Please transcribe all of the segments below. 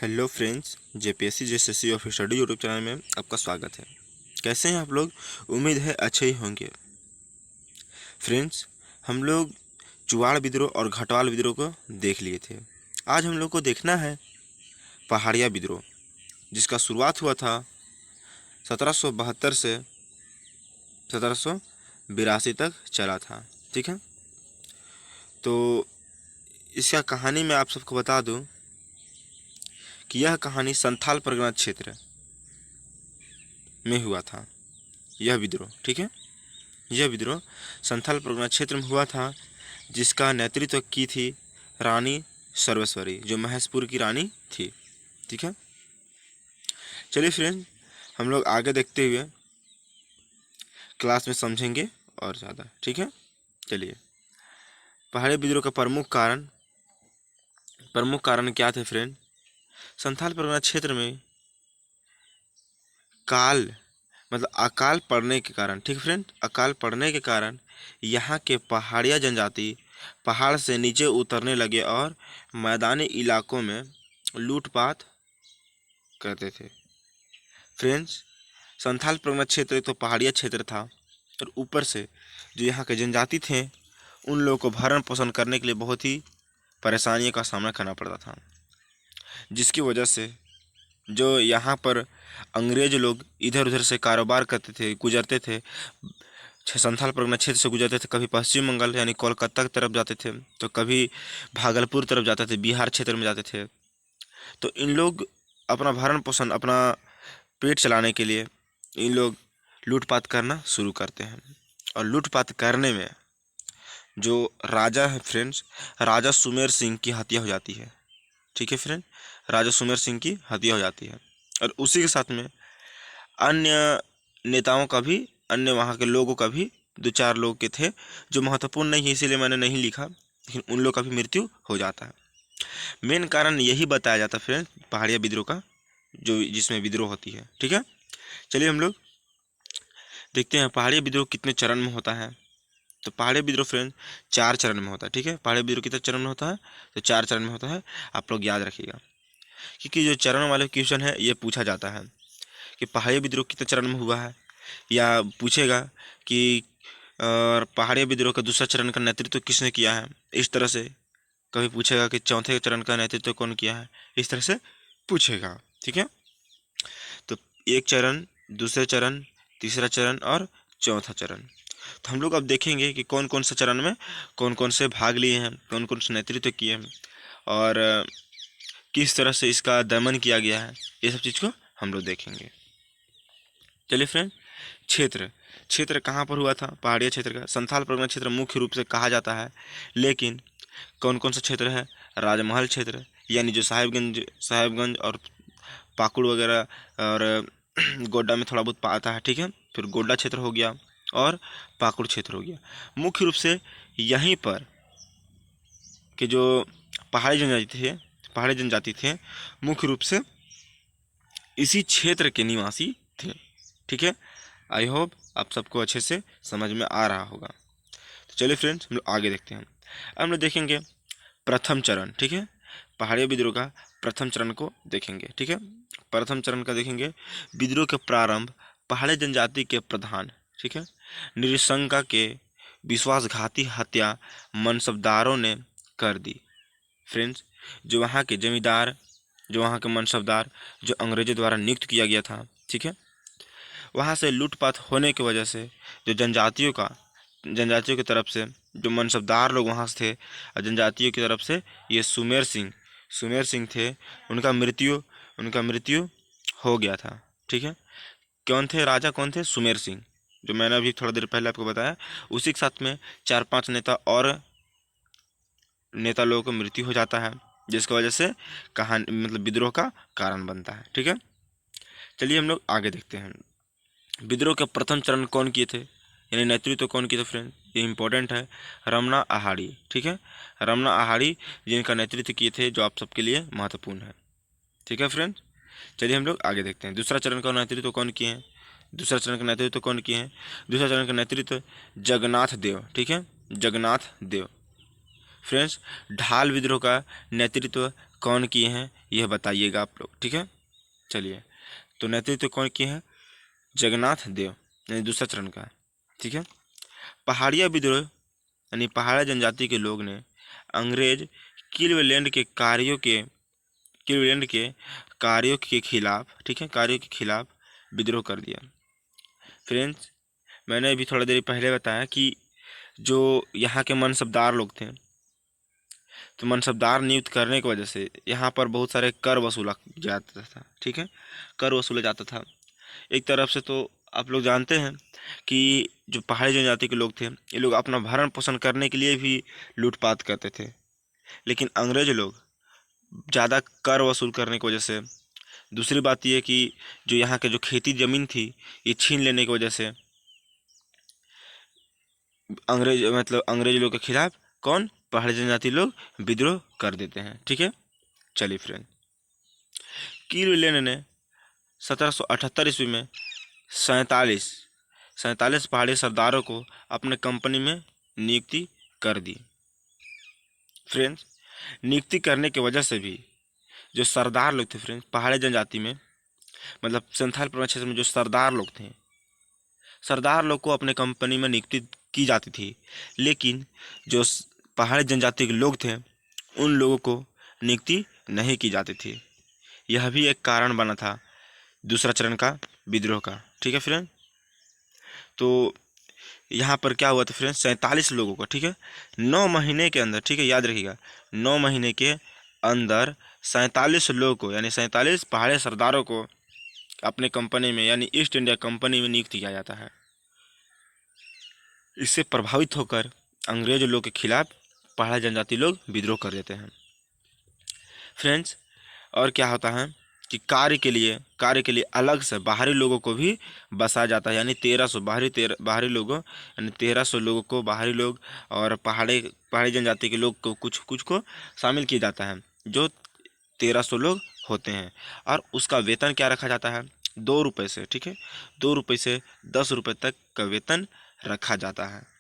Hello friends, JPSC JSSC of study YouTube channel में आपका स्वागत है। कैसे हैं आप लोग? उम्मीद है अच्छे ही होंगे। फ्रेंड्स, हम लोग चुवाड़ विद्रोह और घटवाल विद्रोह को देख लिए थे। आज हम लोग को देखना है पहाड़िया विद्रोह, जिसका शुरुआत हुआ था 1772 से 1782 तक चला था। ठीक है, तो इसका कहानी मैं आप सबको बता दूं कि यह कहानी संथाल परगना क्षेत्र में हुआ था। यह विद्रोह, ठीक है, यह विद्रोह संथाल परगना क्षेत्र में हुआ था, जिसका नेतृत्व की थी रानी सर्वेश्वरी, जो महेशपुर की रानी थी। ठीक है, चलिए फ्रेंड, हम लोग आगे देखते हुए क्लास में समझेंगे और ज़्यादा। ठीक है, चलिए। पहाड़ी विद्रोह का प्रमुख कारण क्या थे फ्रेंड? संथाल परगना क्षेत्र में काल मतलब अकाल पड़ने के कारण, ठीक फ्रेंड, अकाल पड़ने के कारण यहाँ के पहाड़िया जनजाति पहाड़ से नीचे उतरने लगे और मैदानी इलाकों में लूटपाट करते थे। फ्रेंड्स, संथाल परगना क्षेत्र तो पहाड़िया क्षेत्र था, और ऊपर से जो यहाँ के जनजाति थे उन लोगों को भरण पोषण करने के लिए बहुत ही परेशानियों का सामना करना पड़ता था, जिसकी वजह से जो यहाँ पर अंग्रेज लोग इधर उधर से कारोबार करते थे, गुजरते थे, संथाल परगना क्षेत्र से गुजरते थे। कभी पश्चिम बंगाल यानी कोलकाता की तरफ जाते थे, तो कभी भागलपुर तरफ जाते थे, बिहार क्षेत्र में जाते थे। तो इन लोग अपना भरण पोषण, अपना पेट चलाने के लिए इन लोग लूटपाट करना शुरू करते हैं। और लूटपाट करने में जो राजा है फ्रेंड्स, राजा सुमेर सिंह की हत्या हो जाती है। ठीक है फ्रेंड, राजा सुमेर सिंह की हत्या हो जाती है, और उसी के साथ में अन्य नेताओं का भी, अन्य वहाँ के लोगों का भी, दो चार लोग के थे जो महत्वपूर्ण नहीं है, इसीलिए मैंने नहीं लिखा, लेकिन उन लोग का भी मृत्यु हो जाता है। मेन कारण यही बताया जाता है फ्रेंड पहाड़िया विद्रोह का, जो जिसमें विद्रोह होती है। ठीक है, चलिए हम लोग देखते हैं पहाड़िया विद्रोह कितने चरण में होता है। तो पहाड़िया विद्रोह फ्रेंड 4 चरण में होता है। ठीक है, पहाड़िया विद्रोह कितने चरण में होता है? तो 4 चरण में होता है। आप लोग याद रखिएगा, क्योंकि जो चरण वाले क्वेश्चन है ये पूछा जाता है कि पहाड़िया विद्रोह कितने चरण में हुआ है, या पूछेगा कि पहाड़िया विद्रोह का दूसरा चरण का नेतृत्व किसने किया है, इस तरह से। कभी पूछेगा कि चौथे चरण का नेतृत्व कौन किया है, इस तरह से पूछेगा। ठीक है, तो एक चरण, दूसरे चरण, तीसरा चरण और चौथा चरण। तो हम लोग अब देखेंगे कि कौन कौन से चरण में कौन कौन से भाग लिए हैं, कौन कौन से नेतृत्व किए हैं, और किस तरह से इसका दमन किया गया है, ये सब चीज़ को हम लोग देखेंगे। चलिए फ्रेंड, क्षेत्र क्षेत्र कहाँ पर हुआ था? पहाड़िया क्षेत्र का संथाल परगना क्षेत्र मुख्य रूप से कहा जाता है, लेकिन कौन कौन सा क्षेत्र है? राजमहल क्षेत्र, यानी जो साहेबगंज और पाकुड़ वगैरह और गोड्डा में थोड़ा बहुत आता है। ठीक है, फिर गोड्डा क्षेत्र हो गया और पाकुड़ क्षेत्र हो गया। मुख्य रूप से यहीं पर कि जो पहाड़ी जनजाति थे मुख्य रूप से इसी क्षेत्र के निवासी थे। ठीक है, आई होप आप सबको अच्छे से समझ में आ रहा होगा। तो चलिए फ्रेंड्स, हम लोग आगे देखते हैं। अब हम लोग देखेंगे प्रथम चरण। ठीक है, पहाड़ी विद्रोह का प्रथम चरण को देखेंगे। ठीक है, प्रथम चरण का देखेंगे। विद्रोह के प्रारंभ पहाड़ी जनजाति के प्रधान, ठीक है, निरंका के विश्वासघाती हत्या मनसबदारों ने कर दी। फ्रेंड्स, जो वहाँ के जमींदार, जो वहाँ के मनसबदार, जो अंग्रेजों द्वारा नियुक्त किया गया था, ठीक है, वहाँ से लूटपाट होने की वजह से जो जनजातियों की तरफ से जो मनसबदार लोग वहाँ से थे, और जनजातियों की तरफ से ये सुमेर सिंह थे, उनका मृत्यु हो गया था। ठीक है, कौन थे राजा? कौन थे? सुमेर सिंह, जो मैंने अभी थोड़ा देर पहले आपको बताया। उसी के साथ में 4-5 नेता लोगों को मृत्यु हो जाता है, जिसकी वजह से कहानी मतलब विद्रोह का कारण बनता है। ठीक है, चलिए हम लोग आगे देखते हैं। विद्रोह के प्रथम चरण कौन किए थे, यानी नेतृत्व कौन किए थे फ्रेंड? ये इंपॉर्टेंट है। रमना आहाड़ी, ठीक है, रमना आहाड़ी जिनका नेतृत्व किए थे, जो आप सबके लिए महत्वपूर्ण है। ठीक है फ्रेंड, चलिए हम लोग आगे देखते हैं। दूसरा चरण का नेतृत्व कौन किए हैं? दूसरा चरण का नेतृत्व कौन किए हैं? दूसरा चरण का नेतृत्व जगन्नाथ देव, ठीक है, जगन्नाथ देव। फ्रेंड्स, ढाल विद्रोह का नेतृत्व कौन किए हैं यह बताइएगा आप लोग, ठीक है। चलिए, तो नेतृत्व कौन किए हैं? जगन्नाथ देव, यानी दूसरा चरण का, ठीक है। पहाड़िया विद्रोह यानी पहाड़ी जनजाति के लोग ने अंग्रेज क्लीवलैंड के कार्यों के खिलाफ, ठीक है, कार्यों के खिलाफ विद्रोह कर दिया। फ्रेंड्स, मैंने अभी थोड़ा देर पहले बताया कि जो यहाँ के मनसबदार लोग थे, तो मनसबदार नियुक्त करने की वजह से यहाँ पर बहुत सारे कर वसूला जाता था, ठीक है, कर वसूला जाता था। एक तरफ से तो आप लोग जानते हैं कि जो पहाड़ी जनजाति के लोग थे, ये लोग अपना भरण पोषण करने के लिए भी लूटपाट करते थे, लेकिन अंग्रेज लोग ज़्यादा कर वसूल करने की वजह से, दूसरी बात यह कि जो यहाँ के जो खेती ज़मीन थी ये छीन लेने की वजह से अंग्रेज लोग के खिलाफ कौन? पहाड़ी जनजाति लोग विद्रोह कर देते हैं, ठीक है। चलिए फ्रेंड, क्लीवलैंड ने 1778 ईस्वी में 47 पहाड़ी सरदारों को अपने कंपनी में नियुक्ति कर दी। फ्रेंड्स, नियुक्ति करने की वजह से भी जो सरदार लोग थे फ्रेंड्स, पहाड़ी जनजाति में, मतलब संथाल पर्वत क्षेत्र में जो सरदार लोग थे, सरदार लोग को अपने कंपनी में नियुक्ति की जाती थी, लेकिन जो पहाड़ी जनजाति के लोग थे उन लोगों को नियुक्ति नहीं की जाती थी। यह भी एक कारण बना था दूसरा चरण का विद्रोह का, ठीक है फ्रेंड। तो यहाँ पर क्या हुआ था फ्रेंड? 47 लोगों को, ठीक है, 9 महीने के अंदर, ठीक है, याद रखिएगा, 9 महीने के अंदर 47 लोगों को, यानी 47 पहाड़ी सरदारों को अपने कंपनी में, यानी ईस्ट इंडिया कंपनी में नियुक्त किया जाता है। इससे प्रभावित होकर अंग्रेज लोग के खिलाफ पहाड़ी जनजाति लोग विद्रोह कर देते हैं। फ्रेंड्स, और क्या होता है कि कार्य के लिए अलग से बाहरी लोगों को भी बसाया जाता है, यानी 1300 बाहरी लोगों, यानी 1300 लोगों को बाहरी लोग और पहाड़ी जनजाति के लोग को कुछ को शामिल किया जाता है, जो 1300 लोग होते हैं। और उसका वेतन क्या रखा जाता है? 2 रुपये से, ठीक है, 2 रुपये से 10 रुपये तक का वेतन रखा जाता है।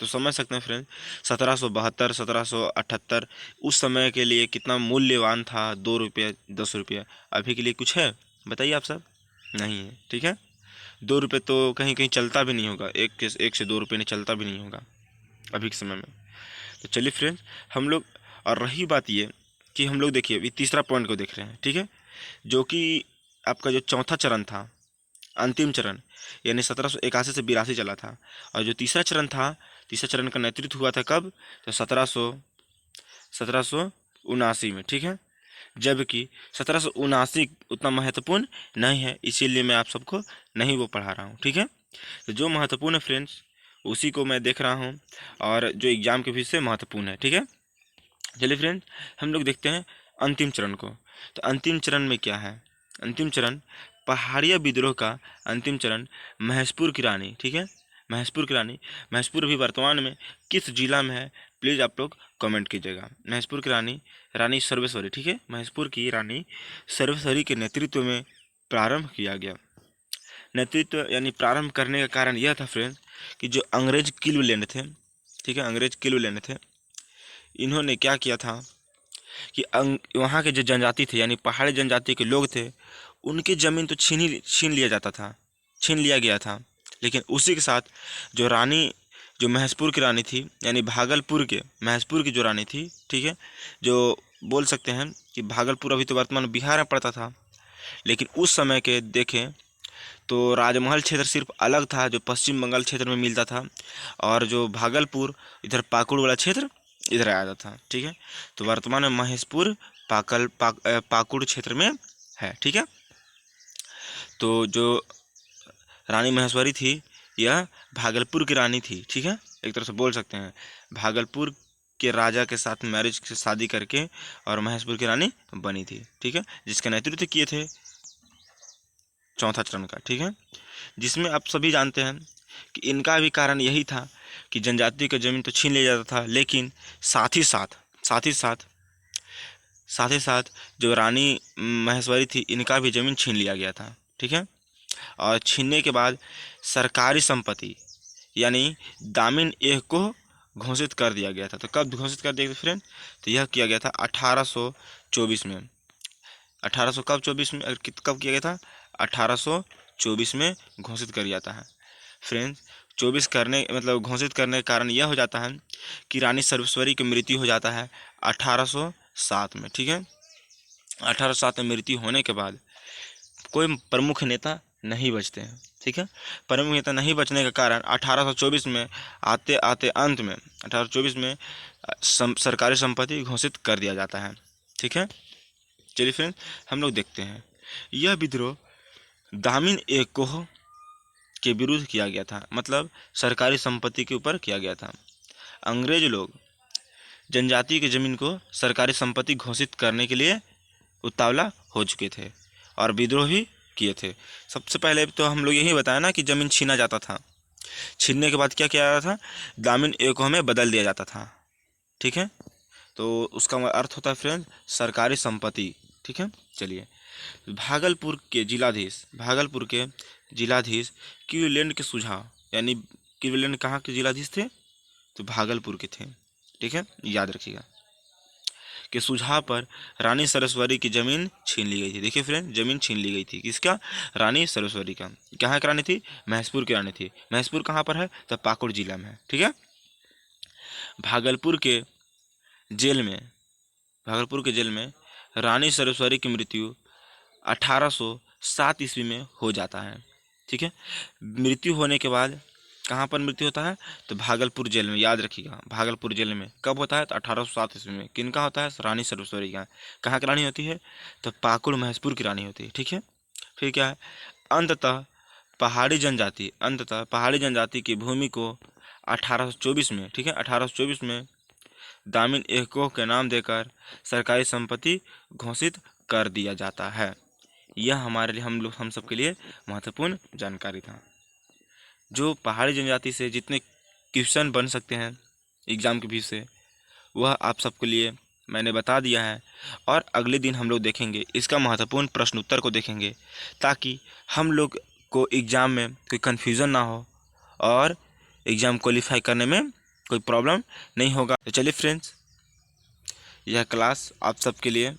तो समझ सकते हैं फ्रेंड, 1772 1778 उस समय के लिए कितना मूल्यवान था 2 रुपये 10 रुपये। अभी के लिए कुछ है बताइए आप सब? नहीं है, ठीक है। 2 रुपये तो कहीं कहीं चलता भी नहीं होगा, एक से 2 रुपये नहीं चलता भी नहीं होगा अभी के समय में। तो चलिए फ्रेंड्स, हम लोग, और रही बात ये कि हम लोग देखिए अभी तीसरा पॉइंट को देख रहे हैं, ठीक है, जो कि आपका जो चौथा चरण था, अंतिम चरण, यानी 1781 से 82 चला था। और जो तीसरा चरण था, तीसरा चरण का नेतृत्व हुआ था कब? तो 1779 में, ठीक है। जबकि 1779 उतना महत्वपूर्ण नहीं है, इसीलिए मैं आप सबको नहीं वो पढ़ा रहा हूँ, ठीक है। तो जो महत्वपूर्ण है फ्रेंड्स उसी को मैं देख रहा हूँ, और जो एग्जाम के भी से महत्वपूर्ण है, ठीक है। चलिए फ्रेंड्स, हम लोग देखते हैं अंतिम चरण को। तो अंतिम चरण में क्या है? अंतिम चरण पहाड़िया विद्रोह का अंतिम चरण महेशपुर की रानी, ठीक है, महेशपुर की रानी। महेशपुर अभी वर्तमान में किस जिला में है, प्लीज़ आप लोग कमेंट कीजिएगा। महेशपुर की रानी सर्वेश्वरी, ठीक है, महेशपुर की रानी सर्वेश्वरी के नेतृत्व में प्रारंभ किया गया। नेतृत्व यानी प्रारंभ करने का कारण यह था फ्रेंड्स कि जो अंग्रेज क्लीवलैंड थे, ठीक है, अंग्रेज क्लीवलैंड थे, इन्होंने क्या किया था कि वहाँ के जो जनजाति थे, यानी पहाड़ी जनजाति के लोग थे, उनकी ज़मीन तो छीन लिया जाता था, छीन लिया गया था। लेकिन उसी के साथ जो रानी, जो महेशपुर की रानी थी, यानी भागलपुर के महेशपुर की जो रानी थी, ठीक है, जो बोल सकते हैं कि भागलपुर अभी तो वर्तमान बिहार में पड़ता था, लेकिन उस समय के देखें तो राजमहल क्षेत्र सिर्फ अलग था, जो पश्चिम बंगाल क्षेत्र में मिलता था, और जो भागलपुर इधर पाकुड़ वाला क्षेत्र इधर आ जाता था, ठीक है। तो वर्तमान में महेशपुर पाकुड़ क्षेत्र में है, ठीक है। तो जो रानी महेश्वरी थी यह भागलपुर की रानी थी, ठीक है, एक तरह से बोल सकते हैं भागलपुर के राजा के साथ मैरिज से शादी करके और महेशपुर की रानी बनी थी, ठीक है, जिसका नेतृत्व किए थे चौथा चरण का, ठीक है, जिसमें आप सभी जानते हैं कि इनका भी कारण यही था कि जनजाति का जमीन तो छीन लिया जाता था, लेकिन साथ ही साथ जो रानी महेश्वरी थी इनका भी जमीन छीन लिया गया था, ठीक है। और छीनने के बाद सरकारी संपत्ति यानी दामिन एह को घोषित कर दिया गया था। तो कब घोषित कर दिया गया फ्रेंड? तो यह किया गया था 1824 में। 1800 कब 24 में कब किया गया था? 1824 में घोषित कर जाता है फ्रेंड्स। 24 करने मतलब घोषित करने का कारण यह हो जाता है कि रानी सर्वेश्वरी की मृत्यु हो जाता है 1807 में। ठीक है, 1807 में मृत्यु होने के बाद कोई प्रमुख नेता नहीं बचते हैं। ठीक है, प्रमुख नेता नहीं बचने के कारण 1824 में आते आते अंत में 1824 में सरकारी संपत्ति घोषित कर दिया जाता है। ठीक है, चलिए फ्रेंड हम लोग देखते हैं। यह विद्रोह दामिन एकोह के विरुद्ध किया गया था, मतलब सरकारी संपत्ति के ऊपर किया गया था। अंग्रेज लोग जनजाति की जमीन को सरकारी संपत्ति घोषित करने के लिए उतावला हो चुके थे और विद्रोह भी किए थे। सबसे पहले तो हम लोग यही बताया ना कि ज़मीन छीना जाता था, छीनने के बाद क्या किया जाता था? दामिन एकोह में बदल दिया जाता था। ठीक है, तो उसका अर्थ होता है फ्रेंड सरकारी संपत्ति। ठीक है, चलिए भागलपुर के जिलाधीश क्लीवलैंड के सुझाव, यानी क्लीवलैंड कहाँ के जिलाधीश थे? तो भागलपुर के थे। ठीक है, याद रखिएगा, के सुझाव पर रानी सरस्वती की जमीन छीन ली गई थी। देखिए फ्रेंड, जमीन छीन ली गई थी किसका? रानी सरस्वती का। कहाँ की रानी थी? महसपुर की रानी थी। महसपुर कहाँ पर है? तो पाकुड़ जिला में है। ठीक है, भागलपुर के जेल में रानी सरस्वती की मृत्यु 1807 ईस्वी में हो जाता है। ठीक है, मृत्यु होने के बाद कहाँ पर मृत्यु होता है? तो भागलपुर जेल में। याद रखिएगा, भागलपुर जेल में कब होता है? तो 1807 ईस्वी में। किनका होता है? रानी सरस्वती का। कहाँ की रानी होती है? तो पाकुड़ महसपुर की रानी होती है। ठीक है, फिर क्या है? अंततः पहाड़ी जनजाति की भूमि को 1824 में, ठीक है, 1824 में दामिन एकोह के नाम देकर सरकारी संपत्ति घोषित कर दिया जाता है। यह हमारे लिए हम सबके लिए महत्वपूर्ण जानकारी था। जो पहाड़ी जनजाति से जितने क्वेश्चन बन सकते हैं एग्ज़ाम के बीच से, वह आप सबके लिए मैंने बता दिया है। और अगले दिन हम लोग देखेंगे इसका महत्वपूर्ण प्रश्न उत्तर को देखेंगे, ताकि हम लोग को एग्ज़ाम में कोई कन्फ्यूज़न ना हो और एग्ज़ाम क्वालिफाई करने में कोई प्रॉब्लम नहीं होगा। तो चलिए फ्रेंड्स, यह क्लास आप सबके लिए